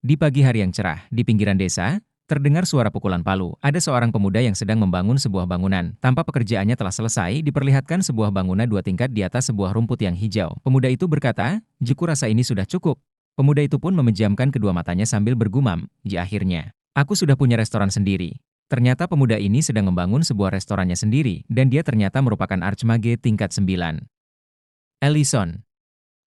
Di pagi hari yang cerah, di pinggiran desa, terdengar suara pukulan palu. Ada seorang pemuda yang sedang membangun sebuah bangunan. Tanpa pekerjaannya telah selesai, diperlihatkan sebuah bangunan 2 tingkat di atas sebuah rumput yang hijau. Pemuda itu berkata, "Jiku rasa ini sudah cukup." Pemuda itu pun memejamkan kedua matanya sambil bergumam, "Di akhirnya, aku sudah punya restoran sendiri." Ternyata pemuda ini sedang membangun sebuah restorannya sendiri, dan dia ternyata merupakan archmage tingkat 9. Ellison.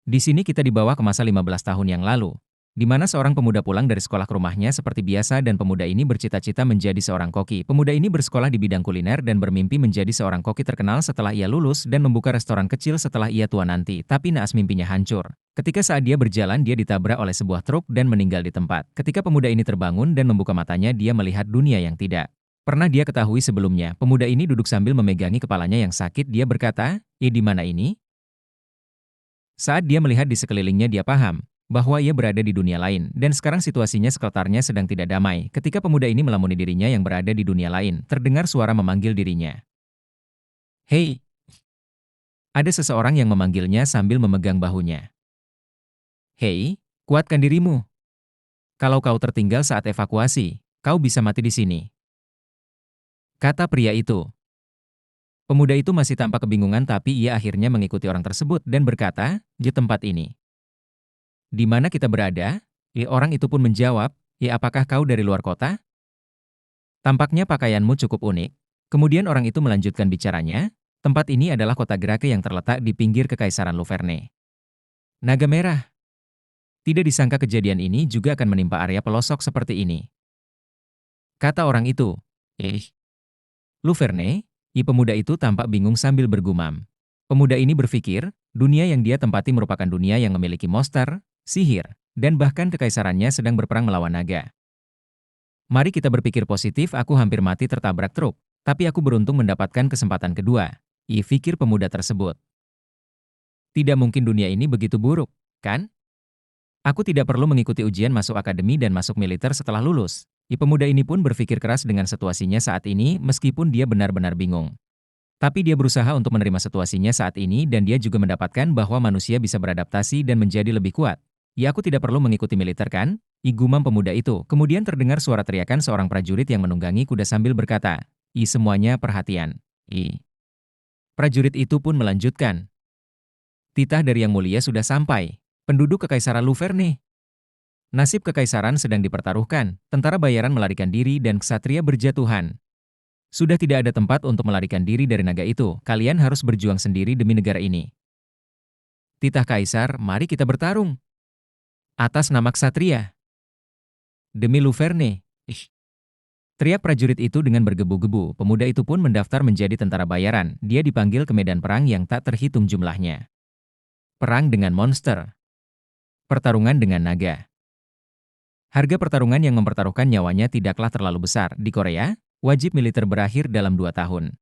Di sini kita dibawa ke masa 15 tahun yang lalu, di mana seorang pemuda pulang dari sekolah ke rumahnya seperti biasa dan pemuda ini bercita-cita menjadi seorang koki. Pemuda ini bersekolah di bidang kuliner dan bermimpi menjadi seorang koki terkenal setelah ia lulus dan membuka restoran kecil setelah ia tua nanti. Tapi naas mimpinya hancur. Ketika saat dia berjalan, dia ditabrak oleh sebuah truk dan meninggal di tempat. Ketika pemuda ini terbangun dan membuka matanya, dia melihat dunia yang tidak pernah dia ketahui sebelumnya. Pemuda ini duduk sambil memegangi kepalanya yang sakit. Dia berkata, di mana ini?" Saat dia melihat di sekelilingnya dia paham bahwa ia berada di dunia lain dan sekarang situasinya sekitarnya sedang tidak damai. Ketika pemuda ini melamuni dirinya yang berada di dunia lain, terdengar suara memanggil dirinya. "Hei!" Ada seseorang yang memanggilnya sambil memegang bahunya. "Hei, kuatkan dirimu. Kalau kau tertinggal saat evakuasi, kau bisa mati di sini," kata pria itu. Pemuda itu masih tampak kebingungan tapi ia akhirnya mengikuti orang tersebut dan berkata, "Di tempat ini. Di mana kita berada?" Orang itu pun menjawab, apakah kau dari luar kota? Tampaknya pakaianmu cukup unik." Kemudian orang itu melanjutkan bicaranya, "Tempat ini adalah kota Grake yang terletak di pinggir Kekaisaran Luverne. Naga Merah. Tidak disangka kejadian ini juga akan menimpa area pelosok seperti ini," kata orang itu. "Eh, Luverne?" Pemuda itu tampak bingung sambil bergumam. Pemuda ini berpikir, dunia yang dia tempati merupakan dunia yang memiliki monster, sihir, dan bahkan kekaisarannya sedang berperang melawan naga. "Mari kita berpikir positif, aku hampir mati tertabrak truk, tapi aku beruntung mendapatkan kesempatan kedua," pikir pemuda tersebut. "Tidak mungkin dunia ini begitu buruk, kan? Aku tidak perlu mengikuti ujian masuk akademi dan masuk militer setelah lulus." Pemuda ini pun berpikir keras dengan situasinya saat ini meskipun dia benar-benar bingung. Tapi dia berusaha untuk menerima situasinya saat ini dan dia juga mendapatkan bahwa manusia bisa beradaptasi dan menjadi lebih kuat. Aku tidak perlu mengikuti militer kan?" Gumam pemuda itu. Kemudian terdengar suara teriakan seorang prajurit yang menunggangi kuda sambil berkata, Semuanya perhatian." Prajurit itu pun melanjutkan, "Titah dari Yang Mulia sudah sampai. Penduduk Kekaisaran Luverne. Nasib kekaisaran sedang dipertaruhkan, tentara bayaran melarikan diri dan ksatria berjatuhan. Sudah tidak ada tempat untuk melarikan diri dari naga itu, kalian harus berjuang sendiri demi negara ini. Titah Kaisar, mari kita bertarung. Atas nama ksatria. Demi Luverne." Teriak prajurit itu dengan bergebu-gebu. Pemuda itu pun mendaftar menjadi tentara bayaran. Dia dipanggil ke medan perang yang tak terhitung jumlahnya. Perang dengan monster. Pertarungan dengan naga. Harga pertarungan yang mempertaruhkan nyawanya tidaklah terlalu besar. Di Korea, wajib militer berakhir dalam 2 tahun.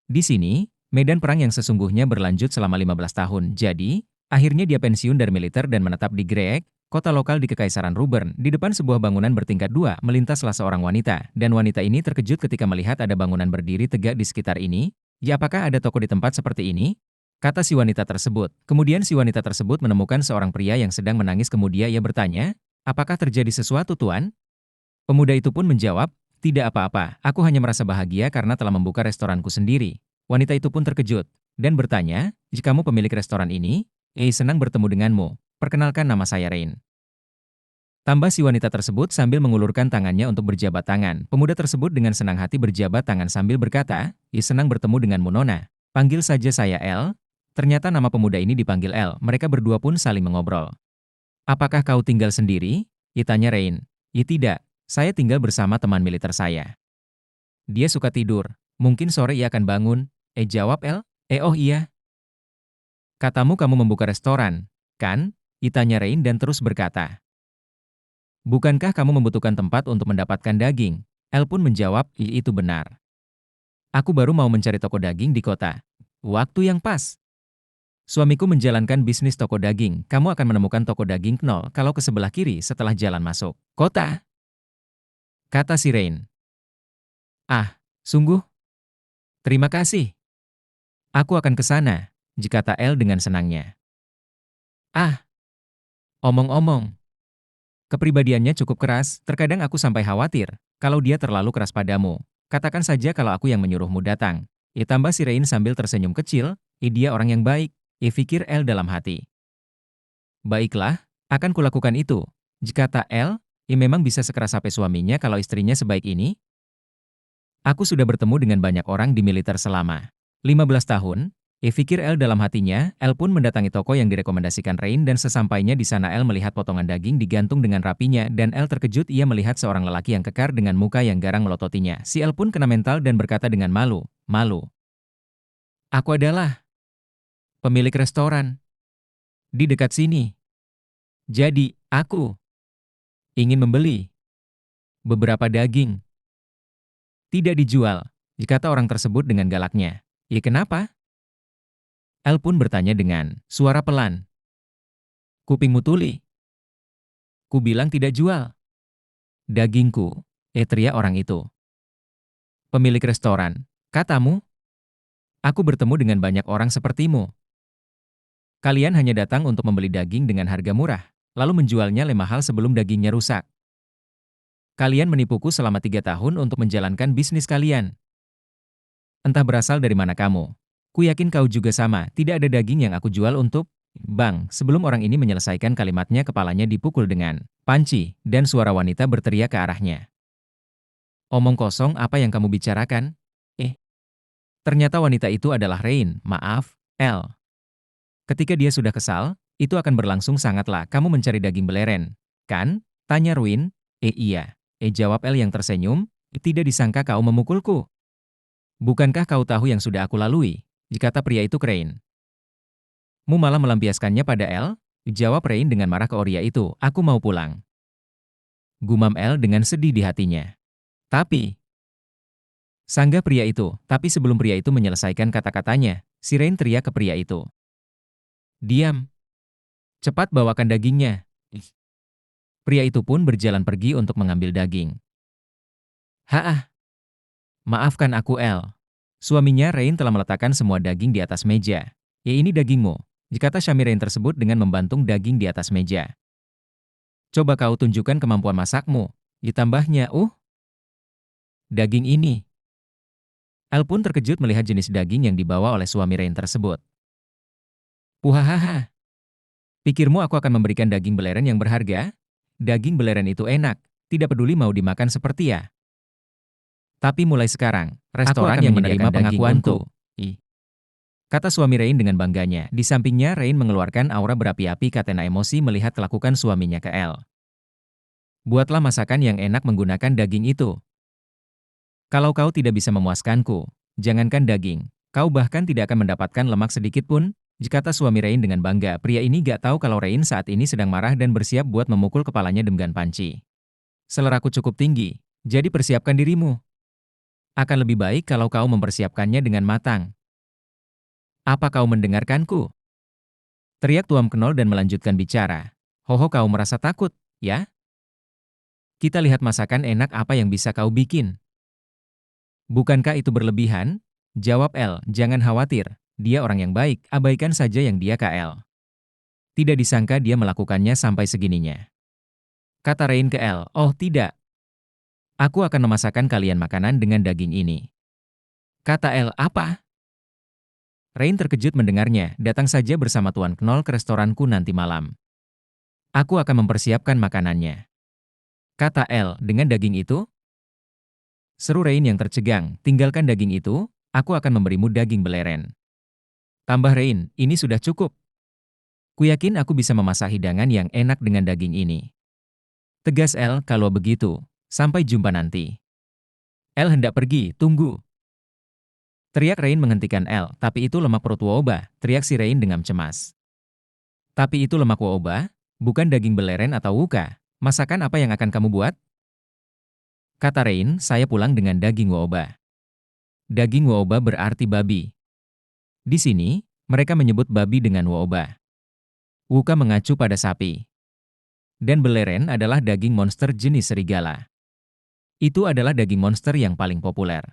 Di sini, medan perang yang sesungguhnya berlanjut selama 15 tahun. Jadi, akhirnya dia pensiun dari militer dan menetap di Grek, kota lokal di Kekaisaran Rubern. Di depan sebuah bangunan bertingkat 2, melintaslah seorang wanita. Dan wanita ini terkejut ketika melihat ada bangunan berdiri tegak di sekitar ini. Apakah ada toko di tempat seperti ini?" Kata si wanita tersebut. Kemudian si wanita tersebut menemukan seorang pria yang sedang menangis. Kemudian ia bertanya, "Apakah terjadi sesuatu, Tuan?" Pemuda itu pun menjawab, "Tidak apa-apa, aku hanya merasa bahagia karena telah membuka restoranku sendiri." Wanita itu pun terkejut dan bertanya, "Jika kamu pemilik restoran ini? Senang bertemu denganmu. Perkenalkan, nama saya Rain." Tambah si wanita tersebut sambil mengulurkan tangannya untuk berjabat tangan. Pemuda tersebut dengan senang hati berjabat tangan sambil berkata, Senang bertemu denganmu Nona. Panggil saja saya El." Ternyata nama pemuda ini dipanggil El. Mereka berdua pun saling mengobrol. "Apakah kau tinggal sendiri?" Tanya Rain. Tidak. Saya tinggal bersama teman militer saya. Dia suka tidur. Mungkin sore ia akan bangun." Jawab El. Oh iya. Katamu kamu membuka restoran, kan?" Tanya Rain dan terus berkata, "Bukankah kamu membutuhkan tempat untuk mendapatkan daging?" El pun menjawab, Itu benar. Aku baru mau mencari toko daging di kota. Waktu yang pas. Suamiku menjalankan bisnis toko daging. Kamu akan menemukan toko daging Knoll kalau ke sebelah kiri setelah jalan masuk kota," kata si Rain. "Ah, sungguh? Terima kasih. Aku akan ke sana," kata El dengan senangnya. "Ah, omong-omong, Kepribadiannya cukup keras, terkadang aku sampai khawatir kalau dia terlalu keras padamu. Katakan saja kalau aku yang menyuruhmu datang. Tambah si Rain sambil tersenyum kecil, dia orang yang baik, pikir El dalam hati. Baiklah, akan kulakukan itu. Jika tak El, memang bisa sekeras sampai suaminya kalau istrinya sebaik ini? Aku sudah bertemu dengan banyak orang di militer selama 15 tahun. Pikir El dalam hatinya. El pun mendatangi toko yang direkomendasikan Rain dan sesampainya di sana El melihat potongan daging digantung dengan rapinya dan El terkejut ia melihat seorang lelaki yang kekar dengan muka yang garang melototinya. Si El pun kena mental dan berkata dengan malu, "Aku adalah pemilik restoran di dekat sini. Jadi, aku ingin membeli beberapa daging." "Tidak dijual," kata orang tersebut dengan galaknya. "Ya kenapa?" El pun bertanya dengan suara pelan. "Kupingmu tuli. Ku bilang tidak jual. Dagingku," teriak orang itu. "Pemilik restoran, katamu? Aku bertemu dengan banyak orang sepertimu. Kalian hanya datang untuk membeli daging dengan harga murah, lalu menjualnya mahal sebelum dagingnya rusak. Kalian menipuku selama 3 tahun untuk menjalankan bisnis kalian. Entah berasal dari mana kamu. Ku yakin kau juga sama, tidak ada daging yang aku jual untuk..." Bang, sebelum orang ini menyelesaikan kalimatnya kepalanya dipukul dengan panci, dan suara wanita berteriak ke arahnya. "Omong kosong apa yang kamu bicarakan?" Ternyata wanita itu adalah Rain, maaf, El. Ketika dia sudah kesal, itu akan berlangsung sangatlah. "Kamu mencari daging beleren, kan?" tanya Ruin. Iya. Jawab El yang tersenyum. "Tidak disangka kau memukulku. Bukankah kau tahu yang sudah aku lalui?" kata pria itu ke Rain. "Mu malah melampiaskannya pada El?" jawab Rain dengan marah ke Oria itu. "Aku mau pulang." Gumam El dengan sedih di hatinya. Sanggah pria itu, tapi sebelum pria itu menyelesaikan kata-katanya, si Rain teriak ke pria itu. "Diam. Cepat bawakan dagingnya." Pria itu pun berjalan pergi untuk mengambil daging. Maafkan aku El." Suaminya Rain telah meletakkan semua daging di atas meja. Ini dagingmu," kata suami Rain tersebut dengan membantung daging di atas meja. "Coba kau tunjukkan kemampuan masakmu." Ditambahnya, daging ini." El pun terkejut melihat jenis daging yang dibawa oleh suami Rain tersebut. "Puhahaha. Pikirmu aku akan memberikan daging beleren yang berharga? Daging beleren itu enak, tidak peduli mau dimakan seperti ya. Tapi mulai sekarang, restoran yang menerima pengakuanku," kata suami Rain dengan bangganya. Di sampingnya Rain mengeluarkan aura berapi-api karena emosi melihat kelakukan suaminya ke El. "Buatlah masakan yang enak menggunakan daging itu. Kalau kau tidak bisa memuaskanku, jangankan daging, kau bahkan tidak akan mendapatkan lemak sedikit pun," kata suami Rain dengan bangga. Pria ini gak tahu kalau Rain saat ini sedang marah dan bersiap buat memukul kepalanya dengan panci. "Seleraku cukup tinggi, jadi persiapkan dirimu. Akan lebih baik kalau kau mempersiapkannya dengan matang. Apa kau mendengarkanku?" teriak Tuan Knoll dan melanjutkan bicara. "Hoho, kau merasa takut, ya? Kita lihat masakan enak apa yang bisa kau bikin." "Bukankah itu berlebihan?" jawab El. "Jangan khawatir, dia orang yang baik, abaikan saja yang dia ke El." Tidak disangka dia melakukannya sampai segininya. Kata Rain ke El, "Oh tidak. Aku akan memasakkan kalian makanan dengan daging ini." Kata El, "Apa?" Rain terkejut mendengarnya. "Datang saja bersama Tuan Knoll ke restoranku nanti malam. Aku akan mempersiapkan makanannya." Kata El, "Dengan daging itu?" Seru Rain yang tercegang. "Tinggalkan daging itu, aku akan memberimu daging beleren." Tambah Rain, "Ini sudah cukup. Kuyakin aku bisa memasak hidangan yang enak dengan daging ini." Tegas El, "Kalau begitu, sampai jumpa nanti." El hendak pergi, "Tunggu." Teriak Rain menghentikan El, "Tapi itu lemak perut Woba," teriak si Rain dengan cemas. "Tapi itu lemak Woba, bukan daging beleren atau wuka. Masakan apa yang akan kamu buat?" Kata Rain, "Saya pulang dengan daging Woba." Daging Woba berarti babi. Di sini, mereka menyebut babi dengan Woba. Wuka mengacu pada sapi. Dan beleren adalah daging monster jenis serigala. Itu adalah daging monster yang paling populer.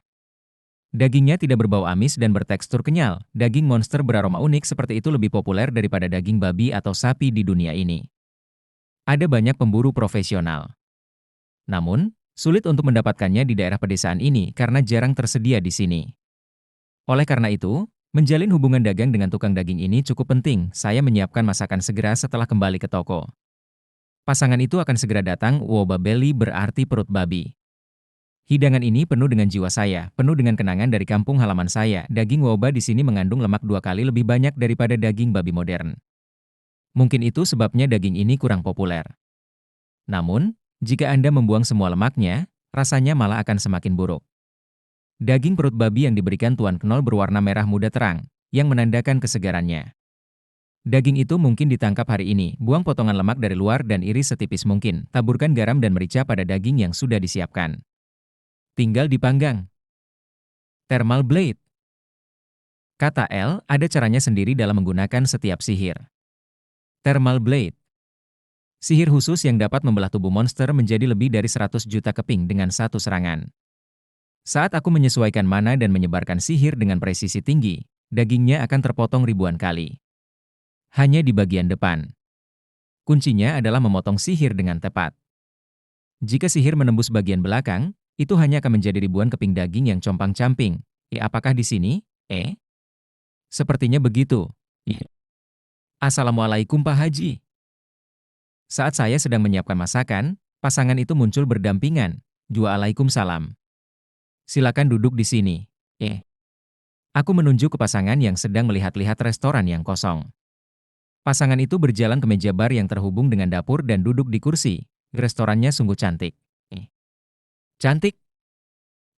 Dagingnya tidak berbau amis dan bertekstur kenyal. Daging monster beraroma unik seperti itu lebih populer daripada daging babi atau sapi di dunia ini. Ada banyak pemburu profesional. Namun, sulit untuk mendapatkannya di daerah pedesaan ini karena jarang tersedia di sini. Oleh karena itu, menjalin hubungan dagang dengan tukang daging ini cukup penting. Saya menyiapkan masakan segera setelah kembali ke toko. Pasangan itu akan segera datang, woba belly berarti perut babi. Hidangan ini penuh dengan jiwa saya, penuh dengan kenangan dari kampung halaman saya. Daging woba di sini mengandung lemak 2 kali lebih banyak daripada daging babi modern. Mungkin itu sebabnya daging ini kurang populer. Namun, jika Anda membuang semua lemaknya, rasanya malah akan semakin buruk. Daging perut babi yang diberikan Tuan Knoll berwarna merah muda terang, yang menandakan kesegarannya. Daging itu mungkin ditangkap hari ini, buang potongan lemak dari luar dan iris setipis mungkin, taburkan garam dan merica pada daging yang sudah disiapkan. Tinggal dipanggang. Thermal blade. Kata L, ada caranya sendiri dalam menggunakan setiap sihir. Thermal blade. Sihir khusus yang dapat membelah tubuh monster menjadi lebih dari 100 juta keping dengan satu serangan. Saat aku menyesuaikan mana dan menyebarkan sihir dengan presisi tinggi, dagingnya akan terpotong ribuan kali. Hanya di bagian depan. Kuncinya adalah memotong sihir dengan tepat. Jika sihir menembus bagian belakang, itu hanya akan menjadi ribuan keping daging yang compang-camping. Apakah di sini? Sepertinya begitu. Assalamualaikum Pak Haji. Saat saya sedang menyiapkan masakan, pasangan itu muncul berdampingan. Waalaikumsalam. Silakan duduk di sini. Aku menunjuk ke pasangan yang sedang melihat-lihat restoran yang kosong. Pasangan itu berjalan ke meja bar yang terhubung dengan dapur dan duduk di kursi. Restorannya sungguh cantik. Cantik?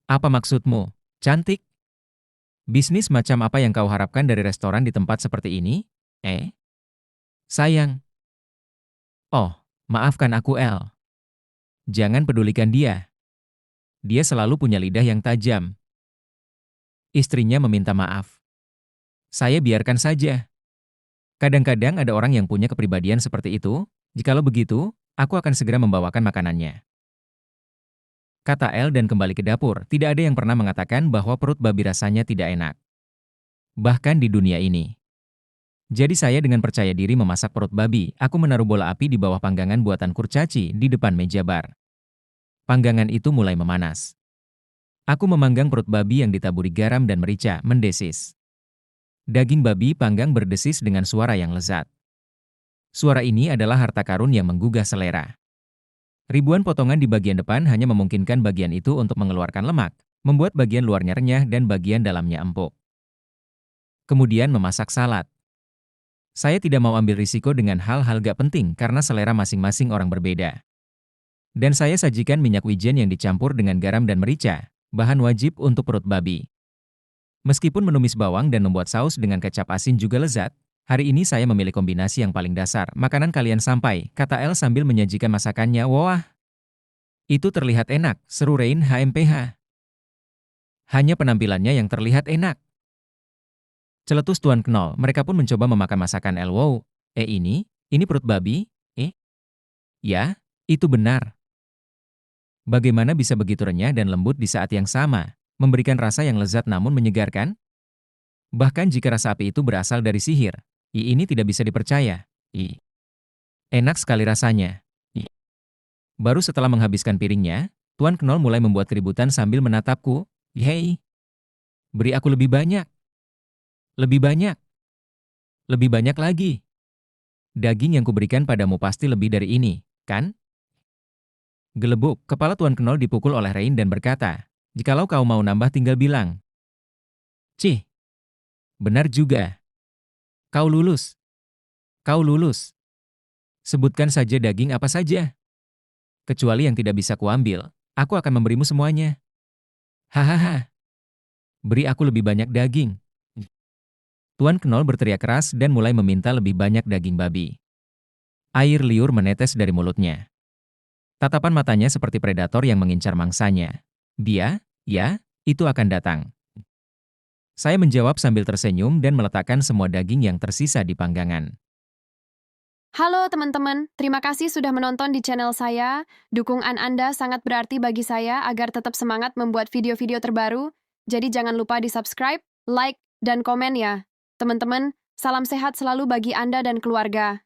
Apa maksudmu? Cantik? Bisnis macam apa yang kau harapkan dari restoran di tempat seperti ini? Sayang. Oh, maafkan aku, El. Jangan pedulikan dia. Dia selalu punya lidah yang tajam. Istrinya meminta maaf. Saya biarkan saja. Kadang-kadang ada orang yang punya kepribadian seperti itu. Jikalau begitu, aku akan segera membawakan makanannya. Kata El dan kembali ke dapur. Tidak ada yang pernah mengatakan bahwa perut babi rasanya tidak enak. Bahkan di dunia ini. Jadi saya dengan percaya diri memasak perut babi. Aku menaruh bola api di bawah panggangan buatan kurcaci di depan meja bar. Panggangan itu mulai memanas. Aku memanggang perut babi yang ditaburi garam dan merica, mendesis. Daging babi panggang berdesis dengan suara yang lezat. Suara ini adalah harta karun yang menggugah selera. Ribuan potongan di bagian depan hanya memungkinkan bagian itu untuk mengeluarkan lemak, membuat bagian luarnya renyah dan bagian dalamnya empuk. Kemudian memasak salad. Saya tidak mau ambil risiko dengan hal-hal gak penting karena selera masing-masing orang berbeda. Dan saya sajikan minyak wijen yang dicampur dengan garam dan merica, bahan wajib untuk perut babi. Meskipun menumis bawang dan membuat saus dengan kecap asin juga lezat, hari ini saya memilih kombinasi yang paling dasar. Makanan kalian sampai, kata El sambil menyajikan masakannya. Wah, itu terlihat enak, seru Rain HMPH. Hanya penampilannya yang terlihat enak. Celetus Tuan Knoll, mereka pun mencoba memakan masakan El. Wow, ini perut babi? Ya, itu benar. Bagaimana bisa begitu renyah dan lembut di saat yang sama, memberikan rasa yang lezat namun menyegarkan? Bahkan jika rasa api itu berasal dari sihir, ini tidak bisa dipercaya. Enak sekali rasanya. Baru setelah menghabiskan piringnya, Tuan Knoll mulai membuat keributan sambil menatapku. Hei, beri aku lebih banyak. Lebih banyak. Lebih banyak lagi. Daging yang kuberikan padamu pasti lebih dari ini, kan? Gelebuk, kepala Tuan Knoll dipukul oleh Rain dan berkata, jikalau kau mau nambah tinggal bilang. Cih, benar juga. Kau lulus. Kau lulus. Sebutkan saja daging apa saja. Kecuali yang tidak bisa kuambil, aku akan memberimu semuanya. Hahaha. Beri aku lebih banyak daging. Tuan Knoll berteriak keras dan mulai meminta lebih banyak daging babi. Air liur menetes dari mulutnya. Tatapan matanya seperti predator yang mengincar mangsanya. Dia, ya, itu akan datang. Saya menjawab sambil tersenyum dan meletakkan semua daging yang tersisa di panggangan. Halo teman-teman, terima kasih sudah menonton di channel saya. Dukungan Anda sangat berarti bagi saya agar tetap semangat membuat video-video terbaru. Jadi jangan lupa di-subscribe, like, dan komen ya. Teman-teman, salam sehat selalu bagi Anda dan keluarga.